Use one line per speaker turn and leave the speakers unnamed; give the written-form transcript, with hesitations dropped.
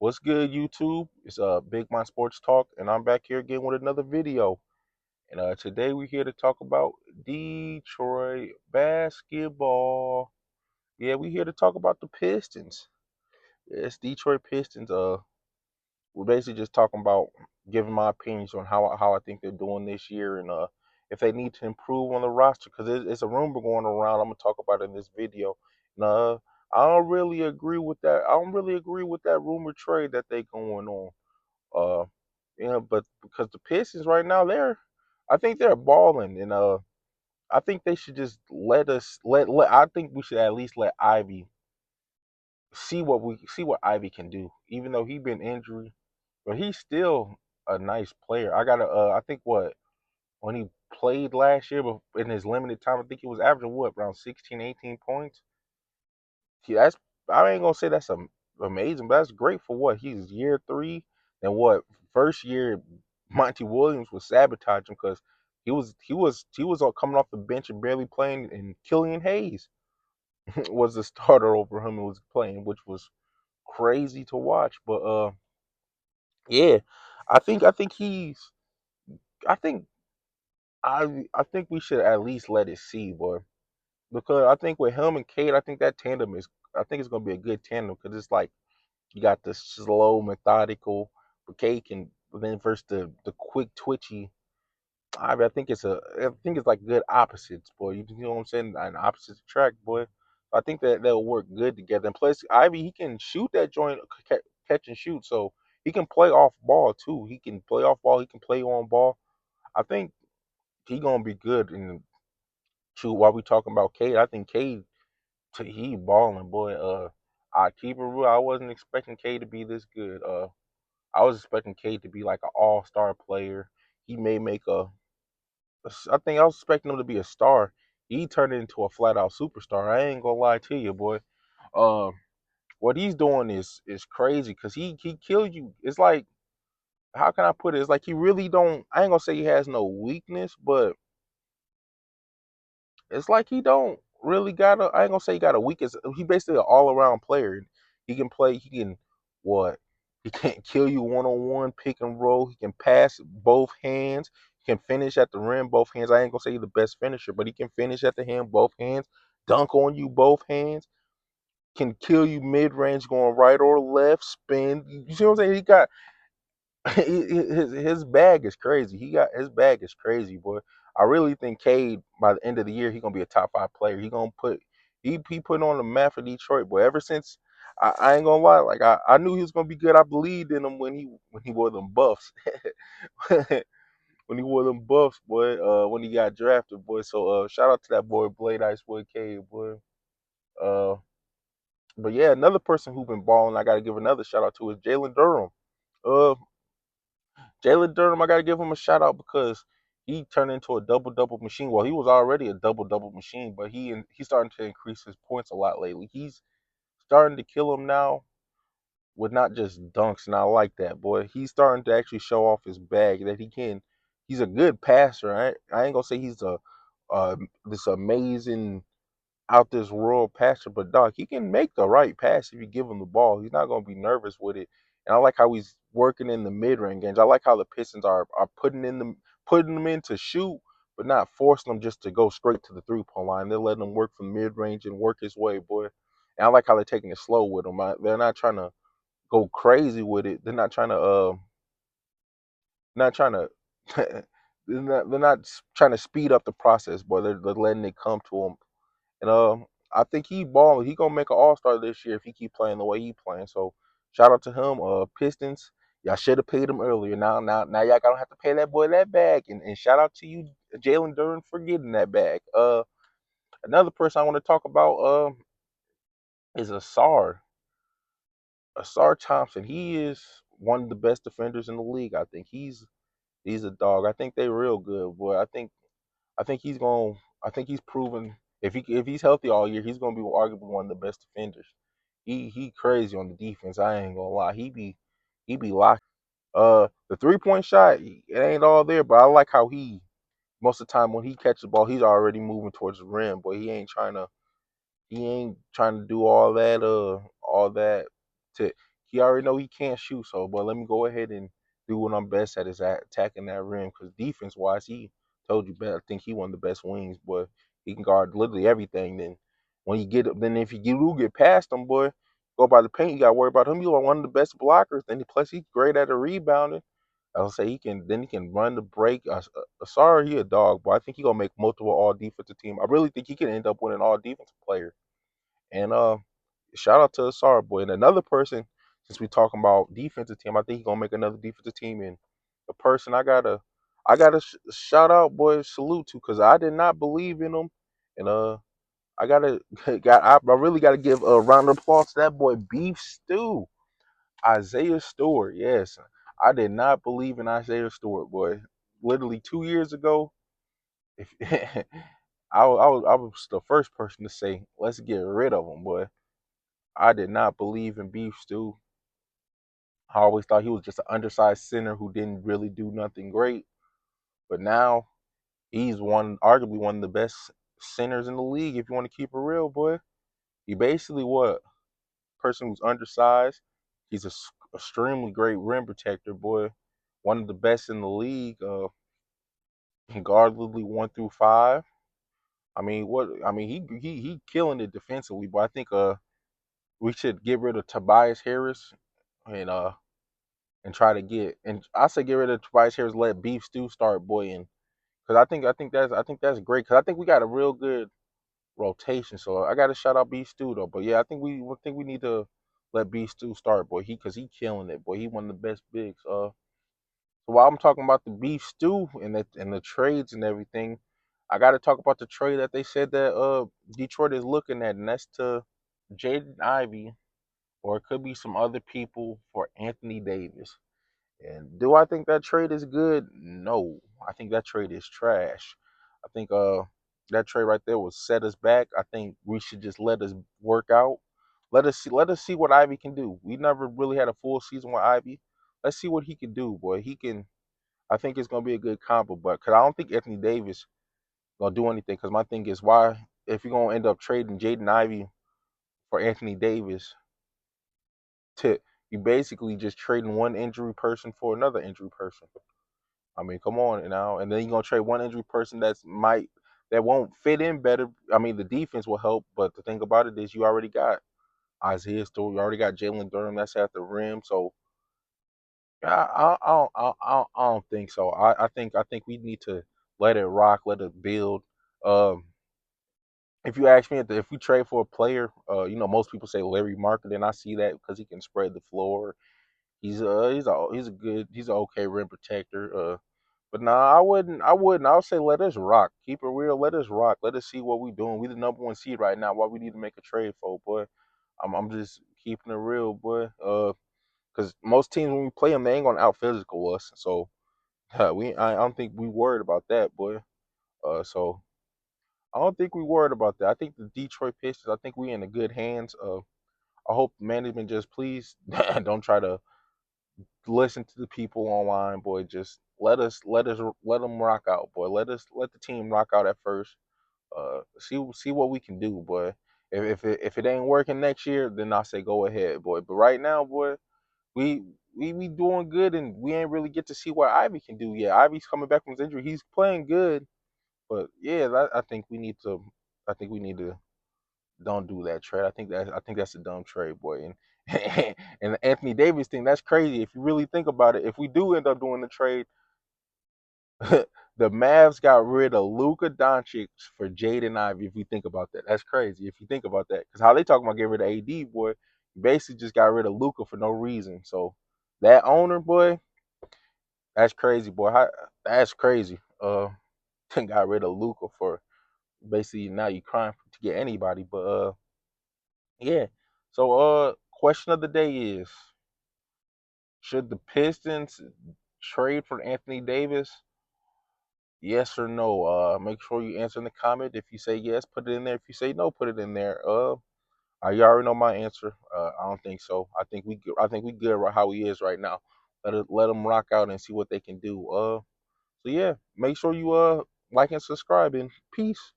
What's good, YouTube? It's Big Mind Sports Talk, and I'm back here again with another video. And today we're here to talk about Detroit basketball. Yeah, we're here to talk about the Pistons. It's Detroit Pistons. We're basically just talking about giving my opinions on how I think they're doing this year, and if they need to improve on the roster, because it's a rumor going around. I'm gonna talk about it in this video. And I don't really agree with that. I don't really agree with that rumor trade that they going on. Uh, but because the Pistons right now, I think they're balling, and I think they should just let us let. I think we should at least let Ivy see what Ivy can do, even though he been injured, but he's still a nice player. I think what when he played last year, but in his limited time, I think he was averaging what around 16, 18 points. That's I ain't gonna say that's amazing, but that's great for what he's year three. And what first year Monty Williams was sabotaging because he was all coming off the bench and barely playing, and Killian Hayes was the starter over him and was playing, which was crazy to watch. But yeah, I think he's I think I think we should at least let it see, boy, because I think with him and Cade, I think that tandem is I think it's gonna be a good tandem because it's like you got the slow, methodical, but Cade can then versus the quick, twitchy. I think I think it's like good opposites, boy. You know what I'm saying? An opposite track, boy. I think that they'll work good together. And plus, Ivy he can shoot that joint, catch and shoot, so he can play off ball too. He can play off ball. He can play on ball. I think he gonna be good. And shoot, while we talking about Cade, I think Cade he balling, boy. I keep it real. I wasn't expecting Cade to be this good. I was expecting Cade to be like an all-star player. He may make I think I was expecting him to be a star. He turned into a flat-out superstar. I ain't gonna lie to you, boy. Um, what he's doing is crazy because he kill you. It's like how can I put it? It's like he really don't. I ain't gonna say he has no weakness, but it's like he don't really got a. I ain't gonna say he got a weakness. He basically an all around player. He can play. He can what? He can't kill you one on one, pick and roll. He can pass both hands. He can finish at the rim both hands. I ain't gonna say he's the best finisher, but he can finish at the hand both hands. Dunk on you both hands. Can kill you mid range going right or left. Spin. You see what I'm saying? He got his bag is crazy. He got his bag is crazy, boy. I really think Cade by the end of the year he gonna be a top five player. He gonna put he put on the map for Detroit, boy. Ever since I ain't gonna lie, like I knew he was gonna be good. I believed in him when he wore them buffs. When he wore them buffs, boy, when he got drafted, boy. So shout out to that boy Blade Ice Boy Cade, boy. Uh but yeah, another person who been balling, I gotta give another shout out to is Jalen Durham. Uh Jalen Durham, I gotta give him a shout out because he turned into a double double machine. Well, he was already a double double machine, but he's starting to increase his points a lot lately. He's starting to kill him now with not just dunks, and I like that, boy. He's starting to actually show off his bag that he can. He's a good passer. I ain't gonna say he's a this amazing out this world passer, but dog, he can make the right pass if you give him the ball. He's not gonna be nervous with it. And I like how he's working in the mid range games. I like how the Pistons are putting them in to shoot, but not forcing them just to go straight to the 3 point line. They're letting him work from mid range and work his way, boy. And I like how they're taking it slow with him. They're not trying to go crazy with it. They're not trying to they're not trying to speed up the process, boy. They're letting it come to them. And I think he balling. He gonna make an All Star this year if he keep playing the way he playing. So shout out to him. Pistons, y'all should have paid him earlier. Now y'all gonna have to pay that boy that bag. And shout out to you, Jalen Duran, for getting that bag. Another person I want to talk about is Asar Thompson. He is one of the best defenders in the league. I think he's a dog. I think they real good, boy. I think he's going. I think he's proven if he's healthy all year, he's going to be arguably one of the best defenders. He crazy on the defense. I ain't gonna lie. He be locked. The 3 point shot, it ain't all there, but I like how he most of the time when he catches the ball, he's already moving towards the rim. But he ain't trying to do all that. All that to he already know he can't shoot. So, but let me go ahead and do what I'm best at is at attacking that rim. Because defense wise, he told you better. I think he one of the best wings, boy. He can guard literally everything. Then when you get up, then if you do get past him, boy, go by the paint. You got to worry about him. He's one of the best blockers. Then plus he's great at the rebounding. I'll say he can run the break. Sorry, he a dog, but I think he gonna make multiple all defensive team. I really think he can end up winning all defensive player. And shout out to Asar boy. And another person, since we talking about defensive team, I think he gonna make another defensive team. And the person I gotta shout out, boy, salute to, because I did not believe in him. And I gotta I really gotta give a round of applause to that boy Beef Stew. Isaiah Stewart, yes. I did not believe in Isaiah Stewart, boy. Literally 2 years ago, if I was the first person to say, let's get rid of him, boy. I did not believe in Beef Stew. I always thought he was just an undersized center who didn't really do nothing great. But now he's arguably one of the best centers in the league. If you want to keep it real, boy, he basically what person who's undersized. He's a extremely great rim protector, boy. One of the best in the league. Guard literally 1 through 5. I mean, what? I mean, he killing it defensively, but I think we should get rid of Tobias Harris and try to get, and I say get rid of Tobias Harris, let Beef Stew start, boy, and because I think that's great, because I think we got a real good rotation. So I got to shout out Beef Stew though, but yeah, I think we need to let Beef Stew start, boy. He killing it, boy. He one of the best bigs. So while I'm talking about the Beef Stew and the trades and everything, I got to talk about the trade that they said that Detroit is looking at, and that's to Jaden Ivey, or it could be some other people for Anthony Davis. And do I think that trade is good? No. I think that trade is trash. I think that trade right there will set us back. I think we should just let us work out. Let us see what Ivy can do. We never really had a full season with Ivy. Let's see what he can do, boy. He can. I think it's gonna be a good combo, but because I don't think Anthony Davis gonna do anything. Because my thing is, why if you're gonna end up trading Jaden Ivey for Anthony Davis, to you basically just trading one injury person for another injury person. I mean, come on now, and then you're gonna trade one injury person that won't fit in better. I mean, the defense will help, but the thing about it is you already got Isaiah Stewart, you already got Jalen Durham that's at the rim, so I don't think so. I think we need to let it rock, let it build. Um, if you ask me, if we trade for a player, most people say Larry Market, and I see that because he can spread the floor. He's a okay rim protector. But nah, I wouldn't. I would say let us rock. Keep it real. Let us rock. Let us see what we doing. We the number one seed right now. Why we need to make a trade for, boy? I'm just keeping it real, boy. Because most teams when we play them, they ain't gonna out physical us. So I don't think we worried about that, boy. So I don't think we worried about that. I think the Detroit Pistons. I think we in the good hands. I hope management just please don't try to listen to the people online, boy. Just let them rock out, boy. Let the team rock out at first. See what we can do, boy. If it ain't working next year, then I say go ahead, boy. But right now, boy, we we doing good, and we ain't really get to see what Ivy can do yet. Ivy's coming back from his injury. He's playing good, but yeah, I think we need to. I think we need to don't do that trade. I think that's a dumb trade, boy. And and the Anthony Davis thing, that's crazy. If you really think about it, if we do end up doing the trade, the Mavs got rid of Luka Doncic for Jaden Ivey. If you think about that, that's crazy. If you think about that, because how they talking about getting rid of AD, boy, you basically just got rid of Luka for no reason. So that owner, boy, that's crazy, boy. That's crazy. Got rid of Luka for basically now you crying to get anybody, but yeah. So question of the day is, should the Pistons trade for Anthony Davis? Yes or no? Make sure you answer in the comment. If you say yes, put it in there. If you say no, put it in there. You already know my answer. I don't think so. I think we good right how he is right now. Let him rock out and see what they can do. So yeah, make sure you like and subscribe, and peace.